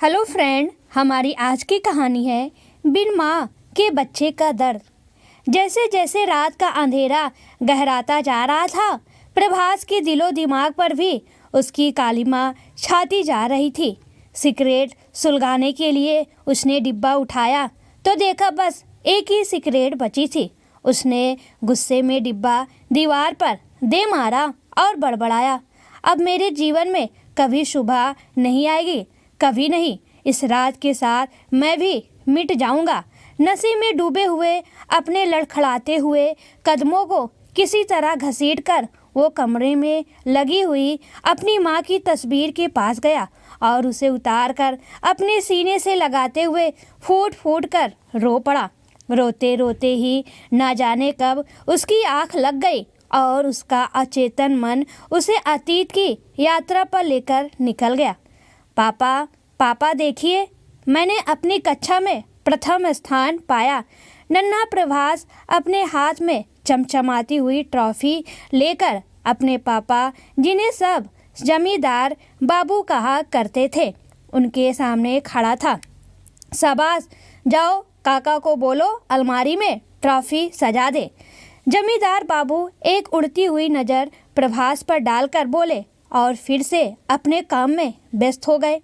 Hello friend, हमारी आज की कहानी है बिन माँ के बच्चे का दर्द। जैसे जैसे रात का अंधेरा गहराता जा रहा था, प्रभास के दिलो दिमाग पर भी उसकी कालिमा छाती जा रही थी। सिगरेट सुलगाने के लिए उसने डिब्बा उठाया तो देखा बस एक ही सिगरेट बची थी। उसने गुस्से में डिब्बा दीवार पर दे मारा और बड़बड़ाया, अब मेरे जीवन में कभी सुबह नहीं आएगी, कभी नहीं। इस रात के साथ मैं भी मिट जाऊंगा। नशे में डूबे हुए अपने लड़खड़ाते हुए कदमों को किसी तरह घसीटकर वो कमरे में लगी हुई अपनी माँ की तस्वीर के पास गया और उसे उतार कर अपने सीने से लगाते हुए फूट फूट कर रो पड़ा। रोते रोते ही ना जाने कब उसकी आँख लग गई और उसका अचेतन मन उसे अतीत की यात्रा पर लेकर निकल गया। पापा पापा देखिए, मैंने अपनी कक्षा में प्रथम स्थान पाया। नन्हा प्रभास अपने हाथ में चमचमाती हुई ट्रॉफी लेकर अपने पापा, जिन्हें सब जमींदार बाबू कहा करते थे, उनके सामने खड़ा था। शाबाश, जाओ काका को बोलो अलमारी में ट्रॉफी सजा दे। जमींदार बाबू एक उड़ती हुई नज़र प्रभास पर डालकर बोले और फिर से अपने काम में व्यस्त हो गए।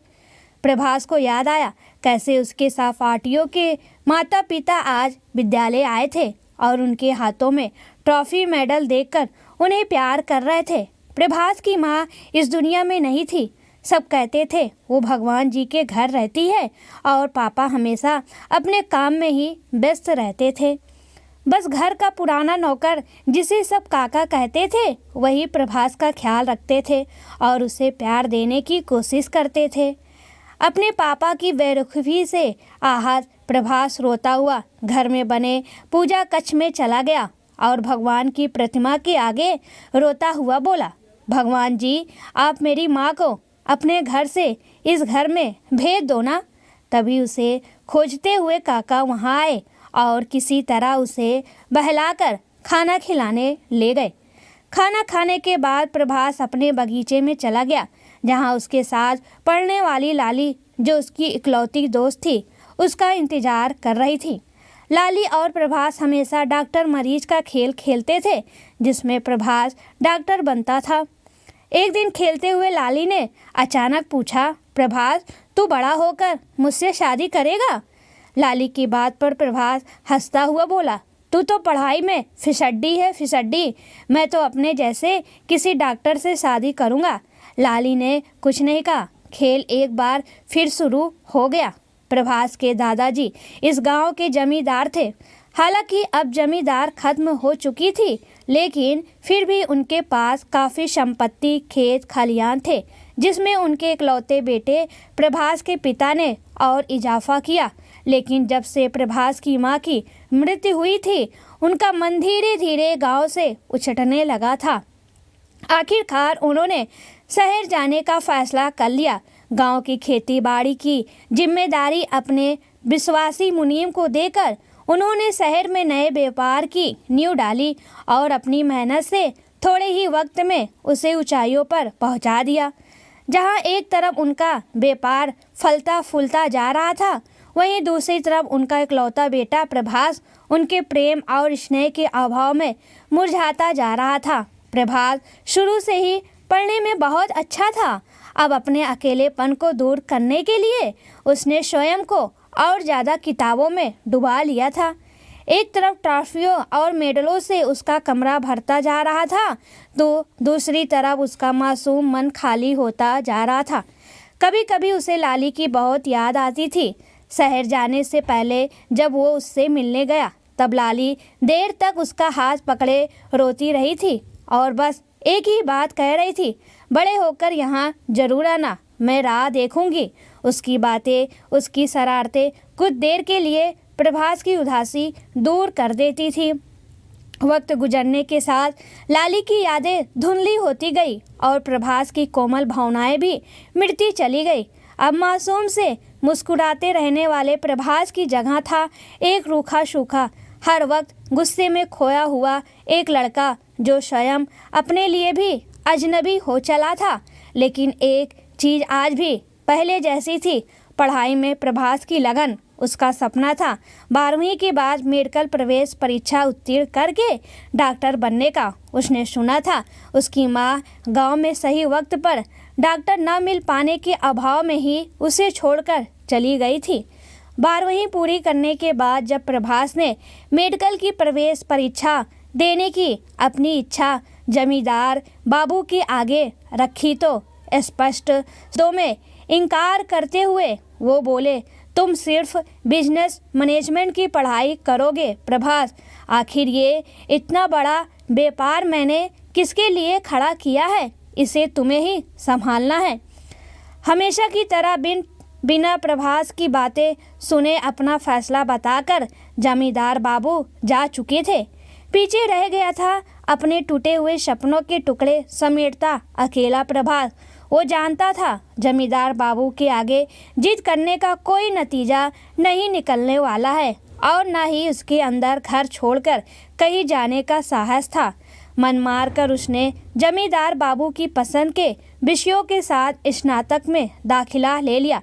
प्रभास को याद आया कैसे उसके सहपाठियों के माता पिता आज विद्यालय आए थे और उनके हाथों में ट्रॉफी मेडल देखकर उन्हें प्यार कर रहे थे। प्रभास की माँ इस दुनिया में नहीं थी। सब कहते थे वो भगवान जी के घर रहती है और पापा हमेशा अपने काम में ही व्यस्त रहते थे। बस घर का पुराना नौकर जिसे सब काका कहते थे वही प्रभास का ख्याल रखते थे और उसे प्यार देने की कोशिश करते थे। अपने पापा की बेरुखी से आहत प्रभास रोता हुआ घर में बने पूजा कक्ष में चला गया और भगवान की प्रतिमा के आगे रोता हुआ बोला, भगवान जी, आप मेरी माँ को अपने घर से इस घर में भेज दो ना। तभी उसे खोजते हुए काका वहाँ आए और किसी तरह उसे बहलाकर खाना खिलाने ले गए। खाना खाने के बाद प्रभास अपने बगीचे में चला गया, जहाँ उसके साथ पढ़ने वाली लाली, जो उसकी इकलौती दोस्त थी, उसका इंतजार कर रही थी। लाली और प्रभास हमेशा डॉक्टर मरीज का खेल खेलते थे, जिसमें प्रभास डॉक्टर बनता था। एक दिन खेलते हुए लाली ने अचानक पूछा, प्रभास, तू बड़ा होकर मुझसे शादी करेगा? लाली की बात पर प्रभास हंसता हुआ बोला, तू तो पढ़ाई में फिसड्डी है फिसड्डी, मैं तो अपने जैसे किसी डॉक्टर से शादी करूँगा। लाली ने कुछ नहीं कहा। खेल एक बार फिर शुरू हो गया। प्रभास के दादाजी इस गांव के जमींदार थे। हालांकि अब जमींदार खत्म हो चुकी थी, लेकिन फिर भी उनके पास काफ़ी संपत्ति, खेत खलियान थे, जिसमें उनके इकलौते बेटे प्रभास के पिता ने और इजाफा किया। लेकिन जब से प्रभास की माँ की मृत्यु हुई थी, उनका मन धीरे धीरे गांव से उछटने लगा था। आखिरकार उन्होंने शहर जाने का फैसला कर लिया। गांव की खेती बाड़ी की जिम्मेदारी अपने विश्वासी मुनीम को देकर उन्होंने शहर में नए व्यापार की नींव डाली और अपनी मेहनत से थोड़े ही वक्त में उसे ऊंचाइयों पर पहुंचा दिया। जहां एक तरफ उनका व्यापार फलता फूलता जा रहा था, वहीं दूसरी तरफ उनका इकलौता बेटा प्रभास उनके प्रेम और स्नेह के अभाव में मुरझाता जा रहा था। प्रभास शुरू से ही पढ़ने में बहुत अच्छा था। अब अपने अकेलेपन को दूर करने के लिए उसने स्वयं को और ज़्यादा किताबों में डुबा लिया था। एक तरफ ट्रॉफियों और मेडलों से उसका कमरा भरता जा रहा था, तो दूसरी तरफ उसका मासूम मन खाली होता जा रहा था। कभी कभी उसे लाली की बहुत याद आती थी। शहर जाने से पहले जब वो उससे मिलने गया, तब लाली देर तक उसका हाथ पकड़े रोती रही थी और बस एक ही बात कह रही थी, बड़े होकर यहाँ जरूर आना, मैं राह देखूंगी। उसकी बातें, उसकी शरारतें कुछ देर के लिए प्रभास की उदासी दूर कर देती थी। वक्त गुजरने के साथ लाली की यादें धुंधली होती गई और प्रभास की कोमल भावनाएं भी मिटती चली गई। अब मासूम से मुस्कुराते रहने वाले प्रभास की जगह था एक रूखा सूखा, हर वक्त गुस्से में खोया हुआ एक लड़का, जो स्वयं अपने लिए भी अजनबी हो चला था। लेकिन एक चीज़ आज भी पहले जैसी थी, पढ़ाई में प्रभास की लगन उसका सपना था। 12वीं के बाद मेडिकल प्रवेश परीक्षा उत्तीर्ण करके डॉक्टर बनने का उसने सुना था। उसकी माँ गांव में सही वक्त पर डॉक्टर न मिल पाने के अभाव में ही उसे छोड़कर चली गई थी। 12वीं पूरी करने के बाद जब प्रभास ने मेडिकल की प्रवेश परीक्षा देने की अपनी इच्छा जमींदार बाबू के आगे रखी तो स्पष्ट शब्दों में इनकार करते हुए वो बोले, तुम सिर्फ बिजनेस मैनेजमेंट की पढ़ाई करोगे प्रभास? आखिर ये इतना बड़ा व्यापार मैंने किसके लिए खड़ा किया है, इसे तुम्हें ही संभालना है। हमेशा की तरह बिना प्रभास की बातें सुने अपना फैसला बताकर जमींदार बाबू जा चुके थे। पीछे रह गया था अपने टूटे हुए सपनों के टुकड़े समेटता अकेला प्रभास। वो जानता था जमींदार बाबू के आगे जिद करने का कोई नतीजा नहीं निकलने वाला है और न ही उसके अंदर घर छोड़कर कहीं जाने का साहस था। मन मार कर उसने जमींदार बाबू की पसंद के विषयों के साथ स्नातक में दाखिला ले लिया,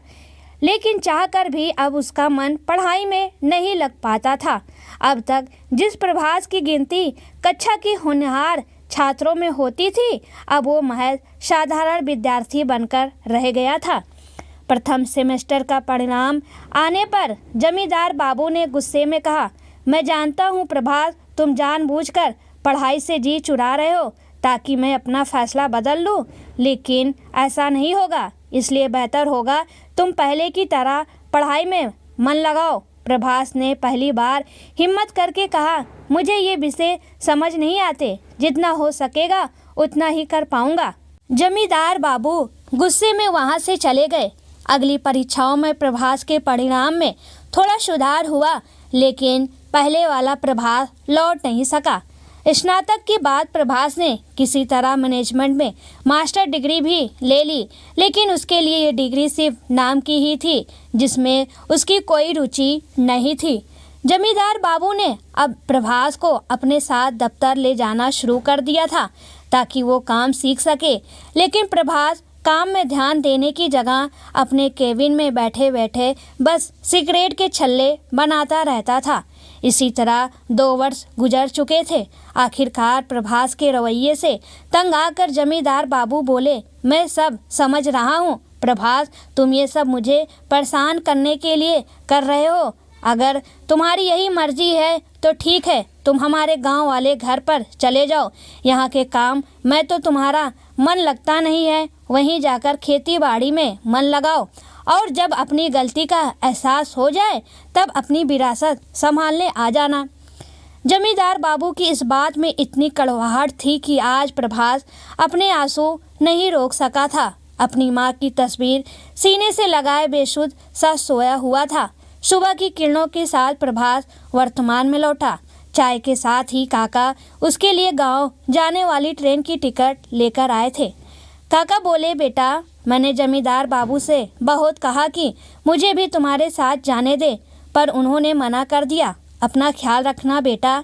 लेकिन चाहकर भी अब उसका मन पढ़ाई में नहीं लग पाता था। अब तक जिस प्रभास की गिनती कक्षा की होनहार छात्रों में होती थी, अब वो महज साधारण विद्यार्थी बनकर रह गया था। प्रथम सेमेस्टर का परिणाम आने पर जमींदार बाबू ने गुस्से में कहा, मैं जानता हूँ प्रभास, तुम जानबूझकर पढ़ाई से जी चुरा रहे हो ताकि मैं अपना फैसला बदल लूँ, लेकिन ऐसा नहीं होगा। इसलिए बेहतर होगा तुम पहले की तरह पढ़ाई में मन लगाओ। प्रभास ने पहली बार हिम्मत करके कहा, मुझे ये विषय समझ नहीं आते, जितना हो सकेगा उतना ही कर पाऊंगा। जमींदार बाबू गुस्से में वहां से चले गए। अगली परीक्षाओं में प्रभास के परिणाम में थोड़ा सुधार हुआ, लेकिन पहले वाला प्रभास लौट नहीं सका। स्नातक के बाद प्रभास ने किसी तरह मैनेजमेंट में मास्टर डिग्री भी ले ली, लेकिन उसके लिए ये डिग्री सिर्फ नाम की ही थी, जिसमें उसकी कोई रुचि नहीं थी। जमींदार बाबू ने अब प्रभास को अपने साथ दफ्तर ले जाना शुरू कर दिया था ताकि वो काम सीख सके, लेकिन प्रभास काम में ध्यान देने की जगह अपने केबिन में बैठे बैठे बस सिगरेट के छल्ले बनाता रहता था। इसी तरह 2 वर्ष गुजर चुके थे। आखिरकार प्रभास के रवैये से तंग आकर जमींदार बाबू बोले, मैं सब समझ रहा हूँ प्रभास, तुम ये सब मुझे परेशान करने के लिए कर रहे हो। अगर तुम्हारी यही मर्जी है तो ठीक है, तुम हमारे गांव वाले घर पर चले जाओ। यहाँ के काम में तो तुम्हारा मन लगता नहीं है, वहीं जाकर खेती बाड़ी में मन लगाओ और जब अपनी गलती का एहसास हो जाए तब अपनी विरासत संभालने आ जाना। जमींदार बाबू की इस बात में इतनी कड़वाहट थी कि आज प्रभास अपने आंसू नहीं रोक सका था। अपनी माँ की तस्वीर सीने से लगाए बेसुध सा सोया हुआ था। सुबह की किरणों के साथ प्रभास वर्तमान में लौटा। चाय के साथ ही काका उसके लिए गांव जाने वाली ट्रेन की टिकट लेकर आए थे। काका बोले, बेटा, मैंने जमींदार बाबू से बहुत कहा कि मुझे भी तुम्हारे साथ जाने दे, पर उन्होंने मना कर दिया। अपना ख्याल रखना बेटा।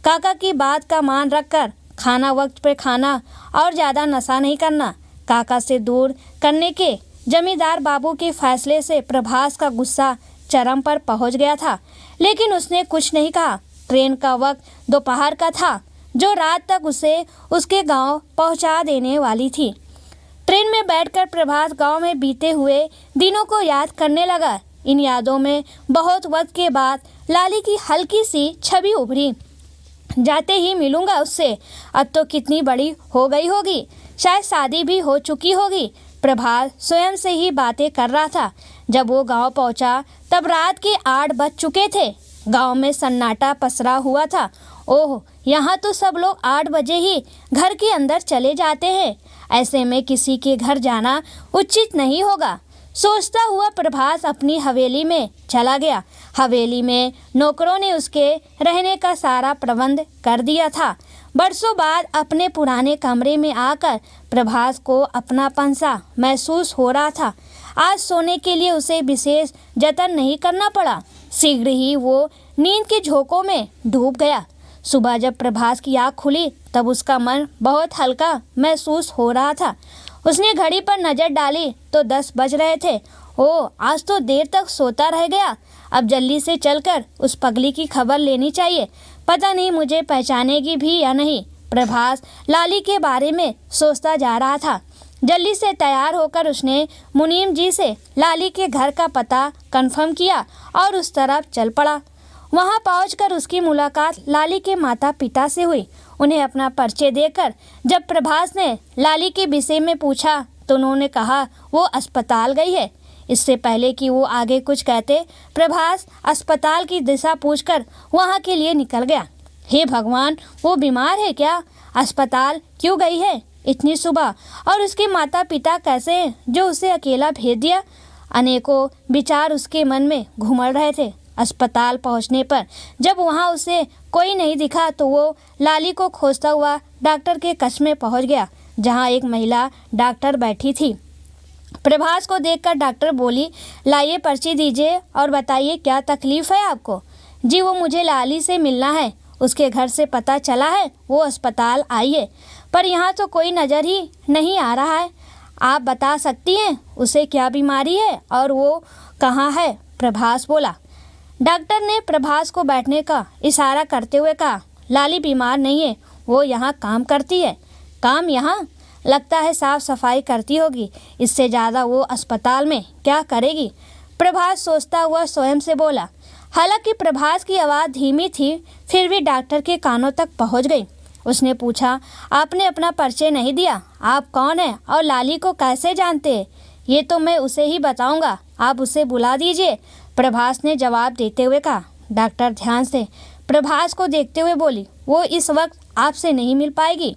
काका की बात का मान रखकर खाना वक्त पे खाना और ज़्यादा नशा नहीं करना। काका से दूर करने के जमींदार बाबू के फैसले से प्रभास का गुस्सा चरम पर पहुंच गया था, लेकिन उसने कुछ नहीं कहा। ट्रेन का वक्त दोपहर का था, जो रात तक उसे उसके गांव पहुंचा देने वाली थी। ट्रेन में बैठकर प्रभास गांव में बीते हुए दिनों को याद करने लगा। इन यादों में बहुत वक्त के बाद लाली की हल्की सी छवि उभरी। जाते ही मिलूंगा उससे, अब तो कितनी बड़ी हो गई होगी, शायद शादी भी हो चुकी होगी। प्रभास स्वयं से ही बातें कर रहा था। जब वो गांव पहुंचा तब रात के 8 बज चुके थे। गांव में सन्नाटा पसरा हुआ था। ओह, यहाँ तो सब लोग 8 बजे ही घर के अंदर चले जाते हैं। ऐसे में किसी के घर जाना उचित नहीं होगा। सोचता हुआ प्रभास अपनी हवेली में चला गया। हवेली में नौकरों ने उसके रहने का सारा प्रबंध कर दिया था। बरसों बाद अपने पुराने कमरे में आकर प्रभास को अपनापन सा महसूस हो रहा था। आज सोने के लिए उसे विशेष जतन नहीं करना पड़ा। शीघ्र ही वो नींद के झोंकों में डूब गया। सुबह जब प्रभास की आँख खुली तब उसका मन बहुत हल्का महसूस हो रहा था। उसने घड़ी पर नज़र डाली तो 10 बज रहे थे। ओ, आज तो देर तक सोता रह गया। अब जल्दी से चलकर उस पगली की खबर लेनी चाहिए। पता नहीं मुझे पहचानेगी भी या नहीं। प्रभास लाली के बारे में सोचता जा रहा था। जल्दी से तैयार होकर उसने मुनीम जी से लाली के घर का पता कंफर्म किया और उस तरफ चल पड़ा। वहां पहुंचकर उसकी मुलाकात लाली के माता पिता से हुई। उन्हें अपना परिचय देकर जब प्रभास ने लाली के विषय में पूछा तो उन्होंने कहा वो अस्पताल गई है। इससे पहले कि वो आगे कुछ कहते, प्रभास अस्पताल की दिशा पूछकर वहां के लिए निकल गया। हे भगवान, वो बीमार है क्या? अस्पताल क्यों गई है इतनी सुबह? और उसके माता पिता कैसे हैं जो उसे अकेला भेज दिया? अनेकों विचार उसके मन में घूमड़ रहे थे। अस्पताल पहुंचने पर जब वहां उसे कोई नहीं दिखा तो वो लाली को खोजता हुआ डॉक्टर के कक्ष में पहुंच गया, जहां एक महिला डॉक्टर बैठी थी। प्रभास को देखकर डॉक्टर बोली, लाइए पर्ची दीजिए और बताइए क्या तकलीफ है आपको? जी, वो मुझे लाली से मिलना है। उसके घर से पता चला है वो अस्पताल आई है, पर यहाँ तो कोई नज़र ही नहीं आ रहा है। आप बता सकती हैं उसे क्या बीमारी है और वो कहाँ है? प्रभास बोला। डॉक्टर ने प्रभास को बैठने का इशारा करते हुए कहा, लाली बीमार नहीं है, वो यहाँ काम करती है। काम यहाँ? लगता है साफ सफाई करती होगी, इससे ज़्यादा वो अस्पताल में क्या करेगी? प्रभास सोचता हुआ स्वयं से बोला। हालांकि प्रभास की आवाज़ धीमी थी, फिर भी डॉक्टर के कानों तक पहुंच गई। उसने पूछा, आपने अपना परिचय नहीं दिया, आप कौन हैं और लाली को कैसे जानते हैं? ये तो मैं उसे ही बताऊंगा, आप उसे बुला दीजिए, प्रभास ने जवाब देते हुए कहा। डॉक्टर ध्यान से प्रभास को देखते हुए बोली, वो इस वक्त आपसे नहीं मिल पाएगी।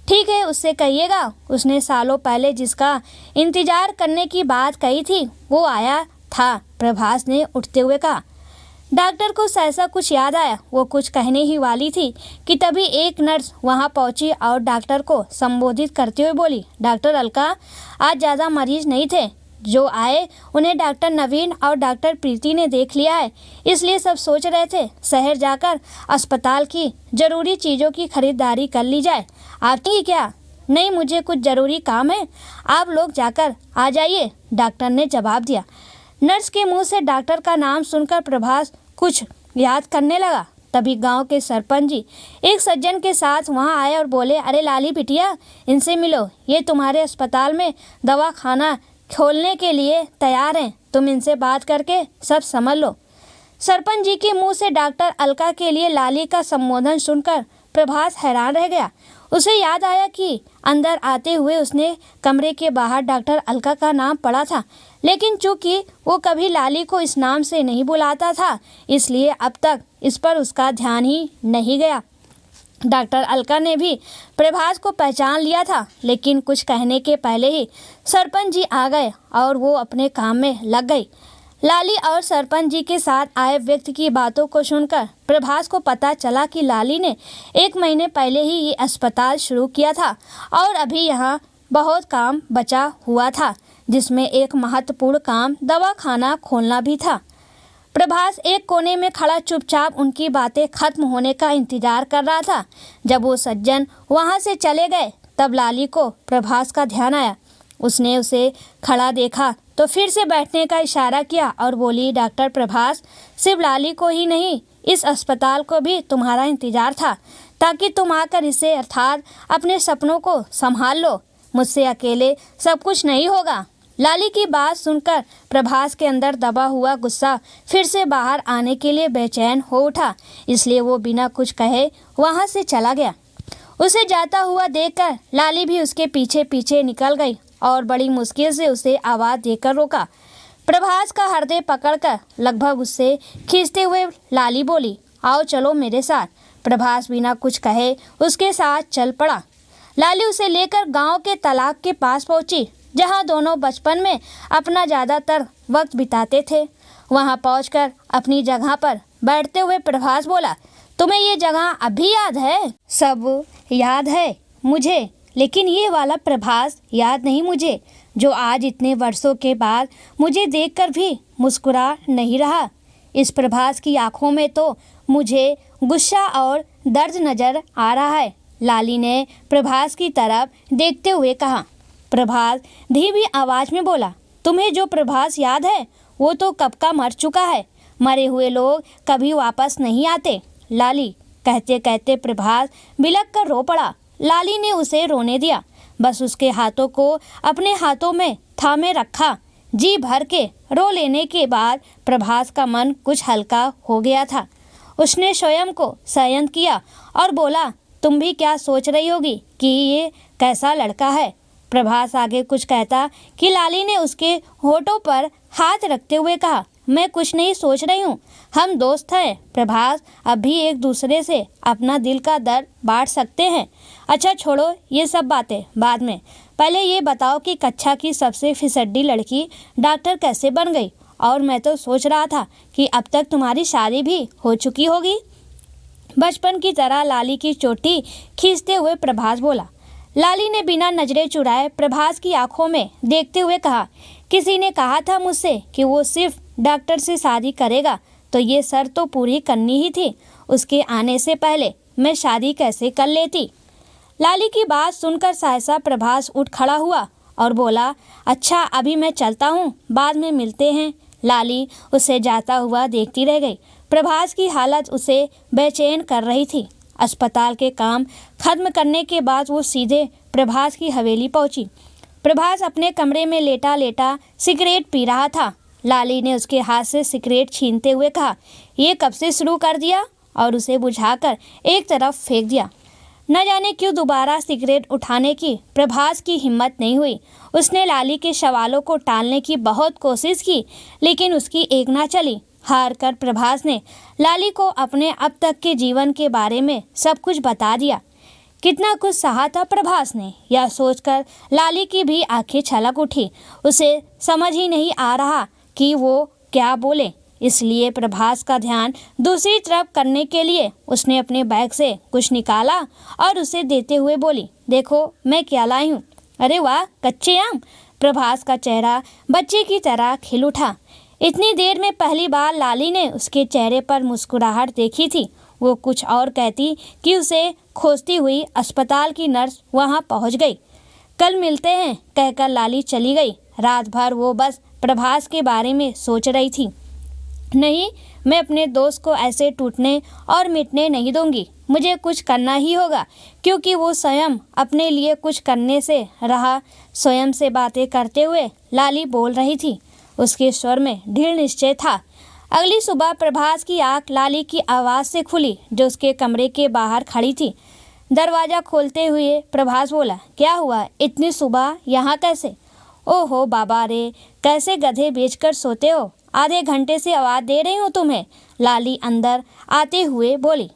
ठीक है, उससे कहिएगा उसने सालों पहले जिसका इंतजार करने की बात कही थी वो आया था, प्रभास ने उठते हुए कहा। डॉक्टर को सहसा कुछ याद आया। वो कुछ कहने ही वाली थी कि तभी एक नर्स वहां पहुंची और डॉक्टर को संबोधित करते हुए बोली, डॉक्टर अलका, आज ज़्यादा मरीज नहीं थे जो आए, उन्हें डॉक्टर नवीन और डॉक्टर प्रीति ने देख लिया है, इसलिए सब सोच रहे थे शहर जाकर अस्पताल की ज़रूरी चीज़ों की खरीदारी कर ली जाए। आपकी क्या? नहीं, मुझे कुछ ज़रूरी काम है, आप लोग जाकर आ जाइए, डॉक्टर ने जवाब दिया। नर्स के मुंह से डॉक्टर का नाम सुनकर प्रभास कुछ याद करने लगा। तभी गांव के सरपंच जी एक सज्जन के साथ वहां आए और बोले, अरे लाली बिटिया, इनसे मिलो, ये तुम्हारे अस्पताल में दवाखाना खोलने के लिए तैयार हैं, तुम इनसे बात करके सब समझ लो। सरपंच जी के मुंह से डॉक्टर अलका के लिए लाली का संबोधन सुनकर प्रभास हैरान रह गया। उसे याद आया कि अंदर आते हुए उसने कमरे के बाहर डॉक्टर अलका का नाम पढ़ा था, लेकिन चूंकि वो कभी लाली को इस नाम से नहीं बुलाता था, इसलिए अब तक इस पर उसका ध्यान ही नहीं गया। डॉक्टर अलका ने भी प्रभास को पहचान लिया था, लेकिन कुछ कहने के पहले ही सरपंच जी आ गए और वो अपने काम में लग गई। लाली और सरपंच जी के साथ आए व्यक्ति की बातों को सुनकर प्रभास को पता चला कि लाली ने 1 महीने पहले ही ये अस्पताल शुरू किया था और अभी यहाँ बहुत काम बचा हुआ था, जिसमें एक महत्वपूर्ण काम दवाखाना खोलना भी था। प्रभास एक कोने में खड़ा चुपचाप उनकी बातें खत्म होने का इंतजार कर रहा था। जब वो सज्जन वहाँ से चले गए तब लाली को प्रभास का ध्यान आया। उसने उसे खड़ा देखा तो फिर से बैठने का इशारा किया और बोली, डॉक्टर प्रभास, सिर्फ लाली को ही नहीं, इस अस्पताल को भी तुम्हारा इंतजार था, ताकि तुम आकर इसे अर्थात अपने सपनों को संभाल लो। मुझसे अकेले सब कुछ नहीं होगा। लाली की बात सुनकर प्रभास के अंदर दबा हुआ गुस्सा फिर से बाहर आने के लिए बेचैन हो उठा, इसलिए वो बिना कुछ कहे वहाँ से चला गया। उसे जाता हुआ देखकर लाली भी उसके पीछे पीछे निकल गई और बड़ी मुश्किल से उसे आवाज़ देकर रोका। प्रभास का हृदय पकड़कर लगभग उससे खींचते हुए लाली बोली, आओ चलो मेरे साथ। प्रभास बिना कुछ कहे उसके साथ चल पड़ा। लाली उसे लेकर गांव के तालाब के पास पहुंची, जहां दोनों बचपन में अपना ज़्यादातर वक्त बिताते थे। वहां पहुंचकर अपनी जगह पर बैठते हुए प्रभास बोला, तुम्हें ये जगह अभी याद है? सब याद है मुझे, लेकिन ये वाला प्रभास याद नहीं मुझे, जो आज इतने वर्षों के बाद मुझे देखकर भी मुस्कुरा नहीं रहा। इस प्रभास की आंखों में तो मुझे गुस्सा और दर्द नजर आ रहा है, लाली ने प्रभास की तरफ देखते हुए कहा। प्रभास धीमी आवाज में बोला, तुम्हें जो प्रभास याद है वो तो कब का मर चुका है। मरे हुए लोग कभी वापस नहीं आते। लाली कहते कहते प्रभास बिलक कर रो पड़ा। लाली ने उसे रोने दिया, बस उसके हाथों को अपने हाथों में थामे रखा। जी भर के रो लेने के बाद प्रभास का मन कुछ हल्का हो गया था। उसने स्वयं को संयत किया और बोला, तुम भी क्या सोच रही होगी कि ये कैसा लड़का है। प्रभास आगे कुछ कहता कि लाली ने उसके होठों पर हाथ रखते हुए कहा, मैं कुछ नहीं सोच रही हूँ, हम दोस्त हैं प्रभास, अब भी एक दूसरे से अपना दिल का दर्द बांट सकते हैं। अच्छा छोड़ो ये सब बातें बाद में, पहले ये बताओ कि कक्षा की सबसे फिसड्डी लड़की डॉक्टर कैसे बन गई। और मैं तो सोच रहा था कि अब तक तुम्हारी शादी भी हो चुकी होगी। बचपन की तरह लाली की चोटी खींचते हुए प्रभास बोला। लाली ने बिना नजरें चुराए प्रभास की आंखों में देखते हुए कहा, किसी ने कहा था मुझसे कि वो सिर्फ डॉक्टर से शादी करेगा, तो ये शर्त तो पूरी करनी ही थी। उसके आने से पहले मैं शादी कैसे कर लेती। लाली की बात सुनकर सहसा प्रभास उठ खड़ा हुआ और बोला, अच्छा अभी मैं चलता हूँ, बाद में मिलते हैं। लाली उसे जाता हुआ देखती रह गई। प्रभास की हालत उसे बेचैन कर रही थी। अस्पताल के काम खत्म करने के बाद वो सीधे प्रभास की हवेली पहुंची। प्रभास अपने कमरे में लेटा लेटा सिगरेट पी रहा था। लाली ने उसके हाथ से सिगरेट छीनते हुए कहा, ये कब से शुरू कर दिया, और उसे बुझाकर एक तरफ फेंक दिया। न जाने क्यों दोबारा सिगरेट उठाने की प्रभास की हिम्मत नहीं हुई। उसने लाली के सवालों को टालने की बहुत कोशिश की, लेकिन उसकी एक ना चली। हार कर प्रभास ने लाली को अपने अब तक के जीवन के बारे में सब कुछ बता दिया। कितना कुछ सहा था प्रभास ने, यह सोचकर लाली की भी आंखें छलक उठी। उसे समझ ही नहीं आ रहा कि वो क्या बोले, इसलिए प्रभास का ध्यान दूसरी तरफ करने के लिए उसने अपने बैग से कुछ निकाला और उसे देते हुए बोली, देखो मैं क्या लाई हूँ। अरे वाह, कच्चे आम। प्रभास का चेहरा बच्चे की तरह खिल उठा। इतनी देर में पहली बार लाली ने उसके चेहरे पर मुस्कुराहट देखी थी। वो कुछ और कहती कि उसे खोजती हुई अस्पताल की नर्स वहाँ पहुँच गई। कल मिलते हैं कहकर लाली चली गई। रात भर वो बस प्रभास के बारे में सोच रही थी। नहीं, मैं अपने दोस्त को ऐसे टूटने और मिटने नहीं दूंगी। मुझे कुछ करना ही होगा, क्योंकि वो स्वयं अपने लिए कुछ करने से रहा। स्वयं से बातें करते हुए लाली बोल रही थी। उसके स्वर में दृढ़ निश्चय था। अगली सुबह प्रभास की आंख लाली की आवाज़ से खुली, जो उसके कमरे के बाहर खड़ी थी। दरवाज़ा खोलते हुए प्रभास बोला, क्या हुआ, इतनी सुबह यहाँ कैसे? ओहो बाबा रे, कैसे गधे बेचकर सोते हो, आधे घंटे से आवाज़ दे रही हूँ तुम्हें। लाली अंदर आते हुए बोली।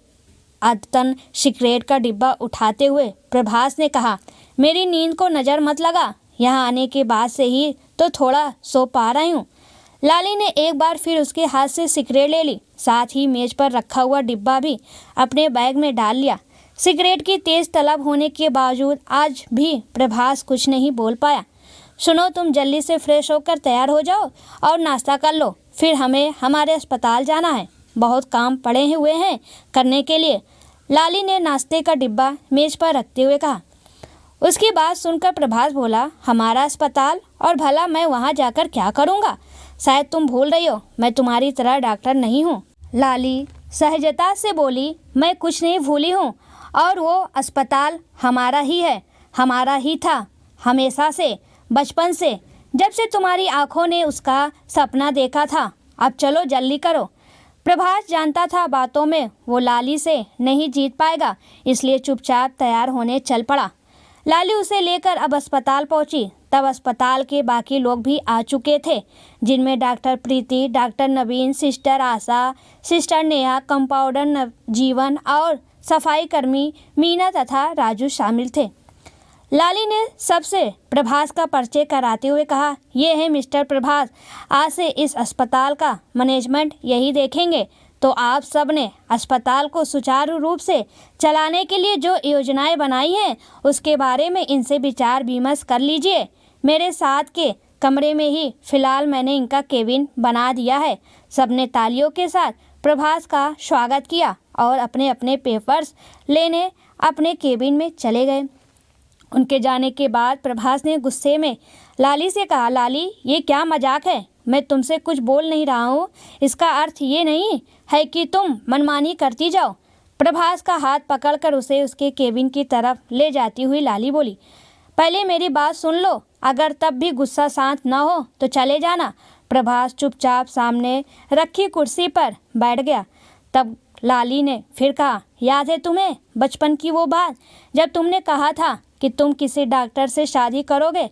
अदतन सिगरेट का डिब्बा उठाते हुए प्रभास ने कहा, मेरी नींद को नज़र मत लगा, यहाँ आने के बाद से ही तो थोड़ा सो पा रही हूँ। लाली ने एक बार फिर उसके हाथ से सिगरेट ले ली, साथ ही मेज पर रखा हुआ डिब्बा भी अपने बैग में डाल लिया। सिगरेट की तेज़ तलब होने के बावजूद आज भी प्रभास कुछ नहीं बोल पाया। सुनो, तुम जल्दी से फ्रेश होकर तैयार हो जाओ और नाश्ता कर लो, फिर हमें हमारे अस्पताल जाना है, बहुत काम पड़े हुए हैं करने के लिए। लाली ने नाश्ते का डिब्बा मेज पर रखते हुए कहा। उसकी बात सुनकर प्रभास बोला, हमारा अस्पताल, और भला मैं वहाँ जाकर क्या करूँगा? शायद तुम भूल रही हो, मैं तुम्हारी तरह डॉक्टर नहीं हूँ। लाली सहजता से बोली, मैं कुछ नहीं भूली हूँ, और वो अस्पताल हमारा ही है, हमारा ही था हमेशा से, बचपन से, जब से तुम्हारी आंखों ने उसका सपना देखा था। अब चलो जल्दी करो। प्रभास जानता था बातों में वो लाली से नहीं जीत पाएगा, इसलिए चुपचाप तैयार होने चल पड़ा। लाली उसे लेकर अब अस्पताल पहुंची। तब अस्पताल के बाकी लोग भी आ चुके थे, जिनमें डॉक्टर प्रीति, डॉक्टर नवीन, सिस्टर आशा, सिस्टर नेहा, कंपाउंडर जीवन और सफाई कर्मी मीना तथा राजू शामिल थे। लाली ने सबसे प्रभास का परिचय कराते हुए कहा, ये है मिस्टर प्रभास, आज से इस अस्पताल का मैनेजमेंट यही देखेंगे, तो आप सब ने अस्पताल को सुचारू रूप से चलाने के लिए जो योजनाएं बनाई हैं उसके बारे में इनसे विचार विमर्श कर लीजिए। मेरे साथ के कमरे में ही फ़िलहाल मैंने इनका केबिन बना दिया है। सबने तालियों के साथ प्रभास का स्वागत किया और अपने अपने पेपर्स लेने अपने केबिन में चले गए। उनके जाने के बाद प्रभास ने गुस्से में लाली से कहा, लाली ये क्या मजाक है? मैं तुमसे कुछ बोल नहीं रहा हूँ। इसका अर्थ ये नहीं है कि तुम मनमानी करती जाओ। प्रभास का हाथ पकड़कर उसे उसके केबिन की तरफ ले जाती हुई लाली बोली, पहले मेरी बात सुन लो, अगर तब भी गुस्सा शांत न हो तो चले जाना। प्रभास चुपचाप सामने रखी कुर्सी पर बैठ गया। तब लाली ने फिर कहा, याद है तुम्हें बचपन की वो बात जब तुमने कहा था कि तुम किसी डॉक्टर से शादी करोगे?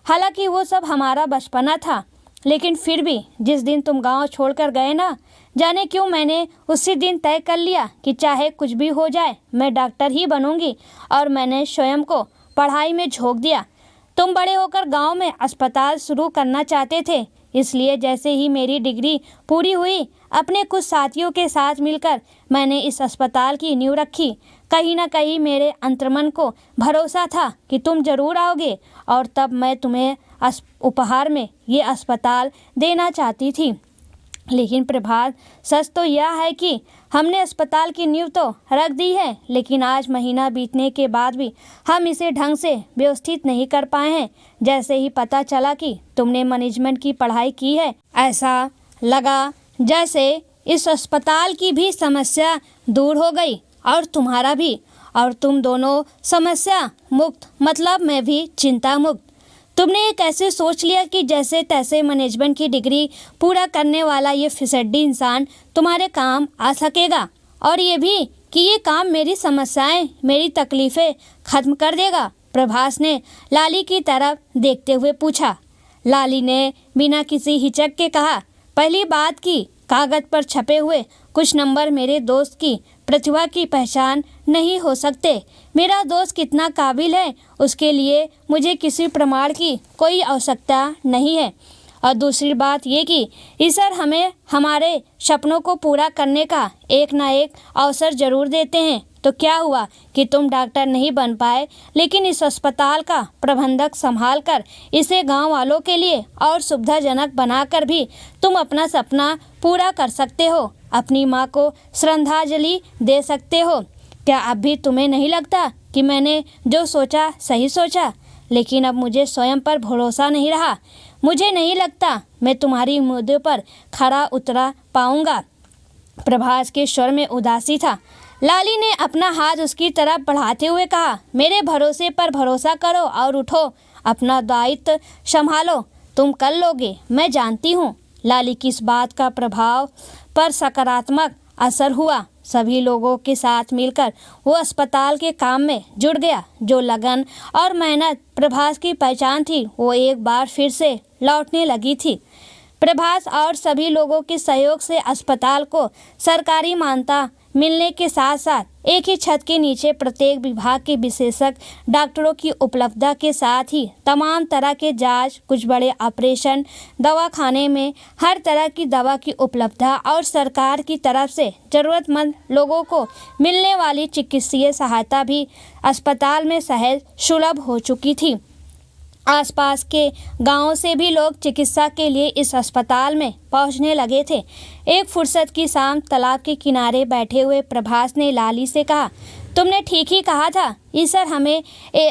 हालांकि वो सब हमारा बचपना था, लेकिन फिर भी जिस दिन तुम गांव छोड़कर गए ना, जाने क्यों मैंने उसी दिन तय कर लिया कि चाहे कुछ भी हो जाए मैं डॉक्टर ही बनूंगी, और मैंने स्वयं को पढ़ाई में झोंक दिया। तुम बड़े होकर गांव में अस्पताल शुरू करना चाहते थे, इसलिए जैसे ही मेरी डिग्री पूरी हुई अपने कुछ साथियों के साथ मिलकर मैंने इस अस्पताल की नींव रखी। कहीं ना कहीं मेरे अंतर्मन को भरोसा था कि तुम जरूर आओगे, और तब मैं तुम्हें उपहार में ये अस्पताल देना चाहती थी। लेकिन प्रभात, सच तो यह है कि हमने अस्पताल की नींव तो रख दी है, लेकिन आज महीना बीतने के बाद भी हम इसे ढंग से व्यवस्थित नहीं कर पाए हैं। जैसे ही पता चला कि तुमने मैनेजमेंट की पढ़ाई की है, ऐसा लगा जैसे इस अस्पताल की भी समस्या दूर हो गई और तुम्हारा भी, और तुम दोनों समस्या मुक्त, मतलब मैं भी चिंता मुक्त। तुमने ये कैसे सोच लिया कि जैसे तैसे मैनेजमेंट की डिग्री पूरा करने वाला ये फिसड्डी इंसान तुम्हारे काम आ सकेगा, और ये भी कि ये काम मेरी समस्याएं, मेरी तकलीफ़ें ख़त्म कर देगा? प्रभास ने लाली की तरफ देखते हुए पूछा। लाली ने बिना किसी हिचक के कहा, पहली बात की कागज़ पर छपे हुए कुछ नंबर मेरे दोस्त की प्रतिभा की पहचान नहीं हो सकते। मेरा दोस्त कितना काबिल है उसके लिए मुझे किसी प्रमाण की कोई आवश्यकता नहीं है। और दूसरी बात ये कि ईश्वर हमें हमारे सपनों को पूरा करने का एक ना एक अवसर ज़रूर देते हैं। तो क्या हुआ कि तुम डॉक्टर नहीं बन पाए, लेकिन इस अस्पताल का प्रबंधक संभाल कर इसे गांव वालों के लिए और सुविधाजनक बनाकर भी तुम अपना सपना पूरा कर सकते हो, अपनी माँ को श्रद्धांजलि दे सकते हो। क्या अब भी तुम्हें नहीं लगता कि मैंने जो सोचा सही सोचा? लेकिन अब मुझे स्वयं पर भरोसा नहीं रहा। मुझे नहीं लगता मैं तुम्हारी उम्मीदों पर खरा उतरा पाऊंगा। प्रभास के स्वर में उदासी था। लाली ने अपना हाथ उसकी तरफ बढ़ाते हुए कहा, मेरे भरोसे पर भरोसा करो और उठो, अपना दायित्व संभालो, तुम कर लोगे, मैं जानती हूँ। लाली की इस बात का प्रभाव पर सकारात्मक असर हुआ। सभी लोगों के साथ मिलकर वो अस्पताल के काम में जुट गया। जो लगन और मेहनत प्रभास की पहचान थी वो एक बार फिर से लौटने लगी थी। प्रभास और सभी लोगों के सहयोग से अस्पताल को सरकारी मान्यता मिलने के साथ साथ एक ही छत के नीचे प्रत्येक विभाग के विशेषज्ञ डॉक्टरों की उपलब्धता के साथ ही तमाम तरह के जांच, कुछ बड़े ऑपरेशन, दवाखाने में हर तरह की दवा की उपलब्धता और सरकार की तरफ से ज़रूरतमंद लोगों को मिलने वाली चिकित्सीय सहायता भी अस्पताल में सहज सुलभ हो चुकी थी। आसपास के गांवों से भी लोग चिकित्सा के लिए इस अस्पताल में पहुंचने लगे थे। एक फुर्सत की शाम तालाब के किनारे बैठे हुए प्रभास ने लाली से कहा, तुमने ठीक ही कहा था, ईश्वर हमें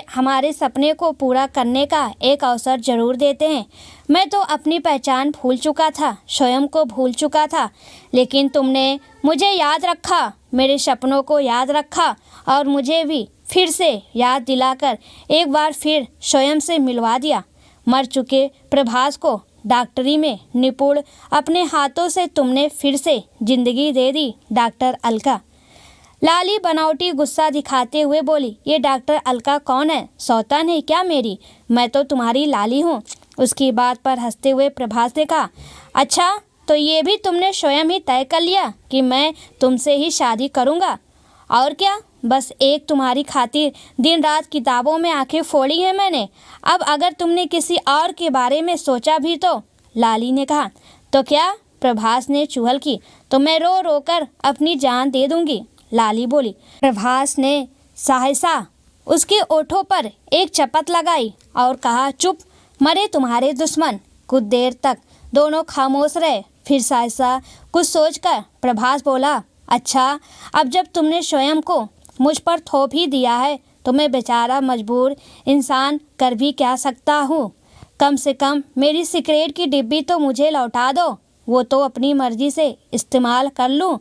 हमारे सपने को पूरा करने का एक अवसर जरूर देते हैं। मैं तो अपनी पहचान भूल चुका था, स्वयं को भूल चुका था, लेकिन तुमने मुझे याद रखा, मेरे सपनों को याद रखा और मुझे भी फिर से याद दिलाकर एक बार फिर स्वयं से मिलवा दिया। मर चुके प्रभास को डॉक्टरी में निपुण अपने हाथों से तुमने फिर से जिंदगी दे दी, डॉक्टर अलका। लाली बनावटी गुस्सा दिखाते हुए बोली, ये डॉक्टर अलका कौन है? सौतन है क्या मेरी? मैं तो तुम्हारी लाली हूँ। उसकी बात पर हंसते हुए प्रभास ने कहा, अच्छा तो ये भी तुमने स्वयं ही तय कर लिया कि मैं तुमसे ही शादी करूँगा? और क्या, बस एक तुम्हारी खातिर दिन रात किताबों में आंखें फोड़ी हैं मैंने। अब अगर तुमने किसी और के बारे में सोचा भी तो? लाली ने कहा। तो क्या? प्रभास ने चुहल की। तो मैं रो रो कर अपनी जान दे दूंगी, लाली बोली। प्रभास ने सहसा उसके ओठों पर एक चपत लगाई और कहा, चुप, मरे तुम्हारे दुश्मन। कुछ देर तक दोनों खामोश रहे, फिर सहसा कुछ सोचकर प्रभास बोला, अच्छा अब जब तुमने स्वयं को मुझ पर थोप ही दिया है तो मैं बेचारा मजबूर इंसान कर भी क्या सकता हूँ। कम से कम मेरी सिगरेट की डिब्बी तो मुझे लौटा दो, वो तो अपनी मर्जी से इस्तेमाल कर लूँ।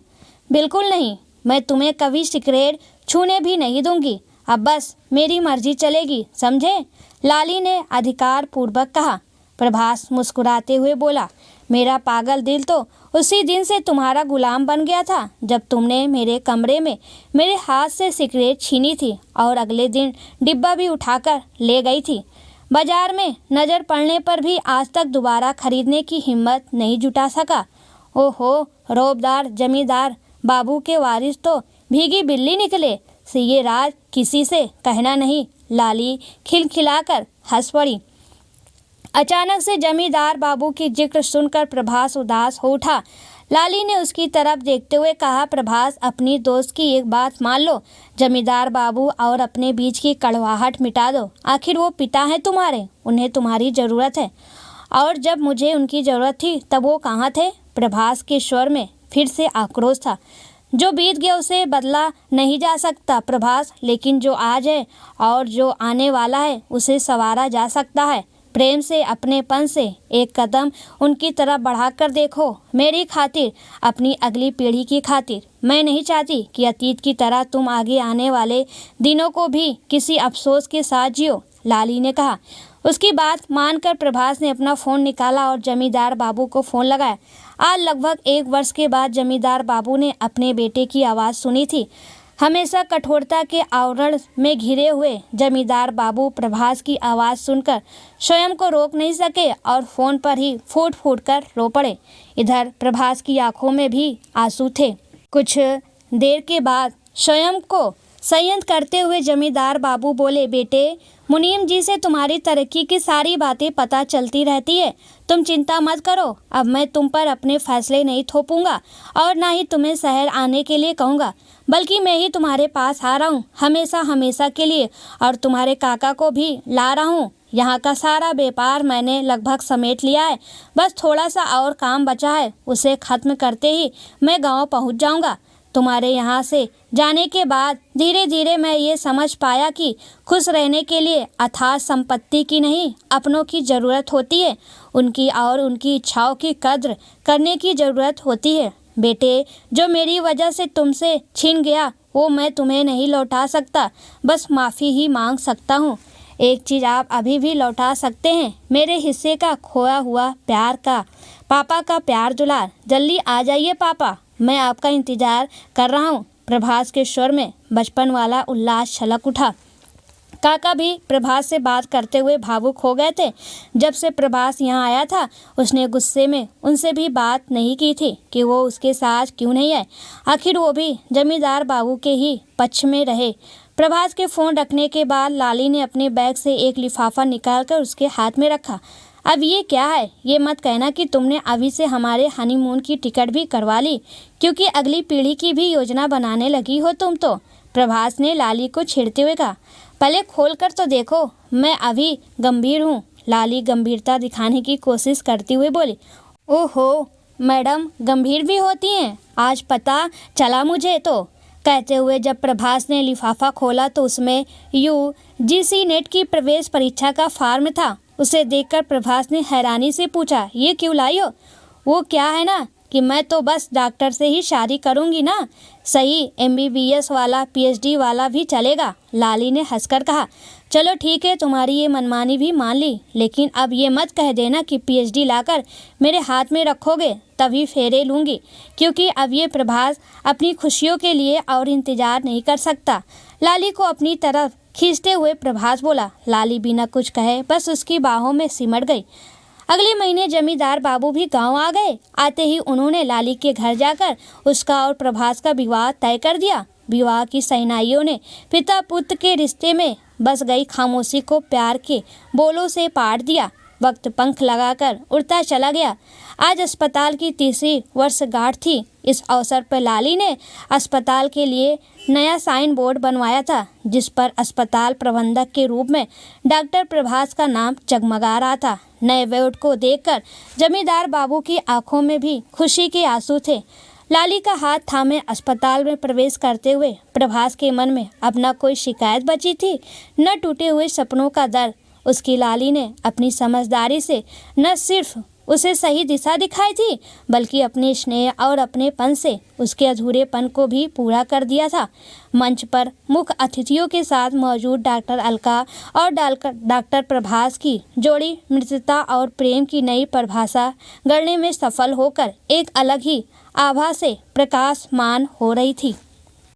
बिल्कुल नहीं, मैं तुम्हें कभी सिगरेट छूने भी नहीं दूंगी। अब बस मेरी मर्जी चलेगी, समझे? लाली ने अधिकार पूर्वक कहा। प्रभास मुस्कुराते हुए बोला, मेरा पागल दिल तो उसी दिन से तुम्हारा गुलाम बन गया था जब तुमने मेरे कमरे में मेरे हाथ से सिगरेट छीनी थी और अगले दिन डिब्बा भी उठाकर ले गई थी। बाजार में नज़र पड़ने पर भी आज तक दोबारा खरीदने की हिम्मत नहीं जुटा सका। ओहो, रौबदार जमींदार बाबू के वारिस तो भीगी बिल्ली निकले, से ये राज किसी से कहना नहीं। लाली खिलखिलाकर हंस पड़ी। अचानक से जमींदार बाबू की जिक्र सुनकर प्रभास उदास हो उठा। लाली ने उसकी तरफ देखते हुए कहा, प्रभास, अपनी दोस्त की एक बात मान लो, जमींदार बाबू और अपने बीच की कड़वाहट मिटा दो। आखिर वो पिता हैं तुम्हारे, उन्हें तुम्हारी ज़रूरत है, और जब मुझे उनकी ज़रूरत थी तब वो कहाँ थे? प्रभास के स्वर में फिर से आक्रोश था। जो बीत गया उसे बदला नहीं जा सकता प्रभास, लेकिन जो आज है और जो आने वाला है उसे संवारा जा सकता है। प्रेम से, अपनेपन से एक कदम उनकी तरफ बढ़ाकर देखो, मेरी खातिर, अपनी अगली पीढ़ी की खातिर। मैं नहीं चाहती कि अतीत की तरह तुम आगे आने वाले दिनों को भी किसी अफसोस के साथ जियो, लाली ने कहा। उसकी बात मानकर प्रभास ने अपना फ़ोन निकाला और जमींदार बाबू को फ़ोन लगाया। आज लगभग 1 वर्ष के बाद जमींदार बाबू ने अपने बेटे की आवाज़ सुनी थी। हमेशा कठोरता के आवरण में घिरे हुए जमींदार बाबू प्रभास की आवाज़ सुनकर स्वयं को रोक नहीं सके और फ़ोन पर ही फूट फूट कर रो पड़े। इधर प्रभास की आंखों में भी आंसू थे। कुछ देर के बाद स्वयं को संयत करते हुए जमींदार बाबू बोले, बेटे, मुनीम जी से तुम्हारी तरक्की की सारी बातें पता चलती रहती है, तुम चिंता मत करो। अब मैं तुम पर अपने फैसले नहीं थोपूंगा और ना ही तुम्हें शहर आने के लिए कहूँगा, बल्कि मैं ही तुम्हारे पास आ रहा हूँ हमेशा हमेशा के लिए, और तुम्हारे काका को भी ला रहा हूँ। यहाँ का सारा व्यापार मैंने लगभग समेट लिया है, बस थोड़ा सा और काम बचा है, उसे ख़त्म करते ही मैं गाँव पहुँच जाऊँगा। तुम्हारे यहाँ से जाने के बाद धीरे धीरे मैं ये समझ पाया कि खुश रहने के लिए अथाह संपत्ति की नहीं, अपनों की ज़रूरत होती है। उनकी और उनकी इच्छाओं की कद्र करने की ज़रूरत होती है। बेटे, जो मेरी वजह से तुमसे छीन गया वो मैं तुम्हें नहीं लौटा सकता, बस माफ़ी ही मांग सकता हूँ। एक चीज़ आप अभी भी लौटा सकते हैं, मेरे हिस्से का खोया हुआ प्यार का, पापा का प्यार दुलार। जल्दी आ जाइए पापा, मैं आपका इंतज़ार कर रहा हूँ। प्रभास के स्वर में बचपन वाला उल्लास छलक उठा। काका भी प्रभास से बात करते हुए भावुक हो गए थे। जब से प्रभास यहाँ आया था उसने गुस्से में उनसे भी बात नहीं की थी कि वो उसके साथ क्यों नहीं आए। आखिर वो भी जमींदार बाबू के ही पक्ष में रहे। प्रभास के फ़ोन रखने के बाद लाली ने अपने बैग से एक लिफाफा निकालकर उसके हाथ में रखा। अब ये क्या है? ये मत कहना कि तुमने अभी से हमारे हनीमून की टिकट भी करवा ली, क्योंकि अगली पीढ़ी की भी योजना बनाने लगी हो तुम तो, प्रभास ने लाली को छेड़ते हुए कहा। पहले खोल कर तो देखो, मैं अभी गंभीर हूँ, लाली गंभीरता दिखाने की कोशिश करती हुए बोली। ओहो, मैडम गंभीर भी होती हैं, आज पता चला मुझे तो, कहते हुए जब प्रभास ने लिफाफा खोला तो उसमें UGC नेट की प्रवेश परीक्षा का फॉर्म था। उसे देखकर प्रभास ने हैरानी से पूछा, ये क्यों लाई हो? वो क्या है ना कि मैं तो बस डॉक्टर से ही शादी करूंगी ना, सही MBBS वाला PhD वाला भी चलेगा, लाली ने हंसकर कहा। चलो ठीक है, तुम्हारी ये मनमानी भी मान ली, लेकिन अब ये मत कह देना कि PhD लाकर मेरे हाथ में रखोगे तभी फेरे लूँगी, क्योंकि अब ये प्रभास अपनी खुशियों के लिए और इंतज़ार नहीं कर सकता। लाली को अपनी तरफ खींचते हुए प्रभास बोला। लाली बिना कुछ कहे बस उसकी बाहों में सिमट गई। अगले महीने जमींदार बाबू भी गांव आ गए। आते ही उन्होंने लाली के घर जाकर उसका और प्रभास का विवाह तय कर दिया। विवाह की शहनाइयों ने पिता पुत्र के रिश्ते में बस गई खामोशी को प्यार के बोलों से पाट दिया। वक्त पंख लगाकर उड़ता चला गया। आज अस्पताल की 3री वर्षगांठ थी। इस अवसर पर लाली ने अस्पताल के लिए नया साइन बोर्ड बनवाया था, जिस पर अस्पताल प्रबंधक के रूप में डॉक्टर प्रभास का नाम जगमगा रहा था। नए बोर्ड को देखकर जमींदार बाबू की आंखों में भी खुशी के आंसू थे। लाली का हाथ थामे अस्पताल में प्रवेश करते हुए प्रभास के मन में अब न कोई शिकायत बची थी, न टूटे हुए सपनों का दर्द। उसकी लाली ने अपनी समझदारी से न सिर्फ उसे सही दिशा दिखाई थी, बल्कि अपने स्नेह और अपनेपन से उसके अधूरेपन को भी पूरा कर दिया था। मंच पर मुख्य अतिथियों के साथ मौजूद डॉक्टर अलका और डॉक्टर प्रभास की जोड़ी मित्रता और प्रेम की नई परिभाषा गढ़ने में सफल होकर एक अलग ही आभा से प्रकाशमान हो रही थी।